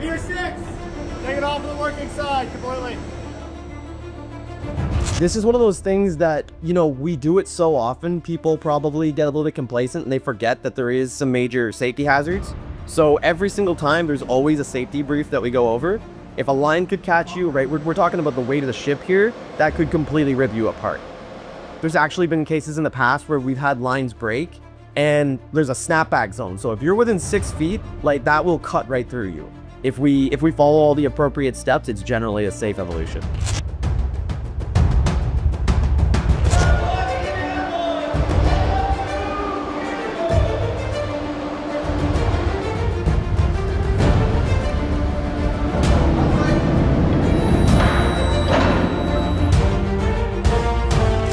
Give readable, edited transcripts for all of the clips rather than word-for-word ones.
Pier 6, take it off to the working side completely. This is one of those things that, you know, we do it so often, people probably get a little bit complacent and they forget that there is some major safety hazards. So every single time there's always a safety brief that we go over. If a line could catch you, right, we're talking about the weight of the ship here, that could completely rip you apart. There's actually been cases in the past where we've had lines break and there's a snapback zone. So if you're within 6 feet, like that will cut right through you. If we follow all the appropriate steps, it's generally a safe evolution.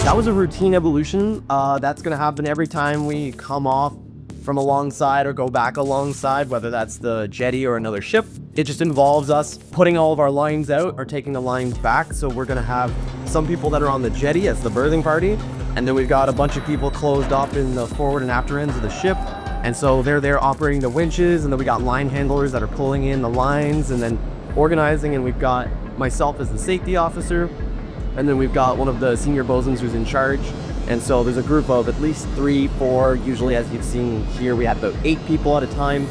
That was a routine evolution. That's gonna happen every time we come off from alongside or go back alongside, whether that's the jetty or another ship. It just involves us putting all of our lines out or taking the lines back. So we're gonna have some people that are on the jetty as the berthing party, and then we've got a bunch of people closed up in the forward and after ends of the ship. And so they're there operating the winches, and then we got line handlers that are pulling in the lines and then organizing, and we've got myself as the safety officer. And then we've got one of the senior bosuns who's in charge. And so there's a group of at least 3, 4, usually as you've seen here, we have about 8 people at a time.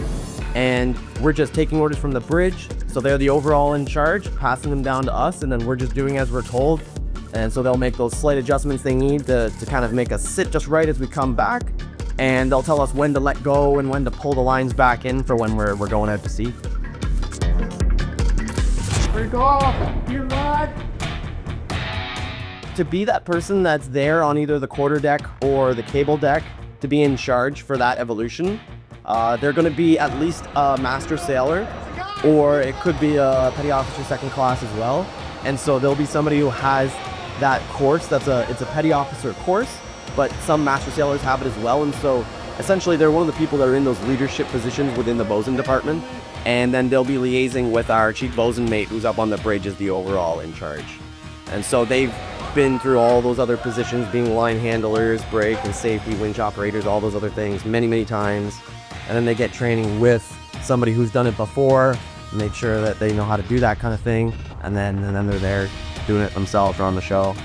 And we're just taking orders from the bridge. So they're the overall in charge, passing them down to us, and then we're just doing as we're told. And so they'll make those slight adjustments they need to kind of make us sit just right as we come back. And they'll tell us when to let go and when to pull the lines back in for when we're going out to sea. Break off, you're live. To be that person that's there on either the quarter deck or the cable deck to be in charge for that evolution, they're going to be at least a master sailor, or it could be a petty officer second class as well. And so there'll be somebody who has that course. It's a petty officer course, but some master sailors have it as well. And so essentially they're one of the people that are in those leadership positions within the bosun department. And then they'll be liaising with our chief bosun mate who's up on the bridge as the overall in charge. And so they've been through all those other positions, being line handlers, brake and safety, winch operators, all those other things many times. And then they get training with somebody who's done it before, make sure that they know how to do that kind of thing. And then they're there doing it themselves or on the show.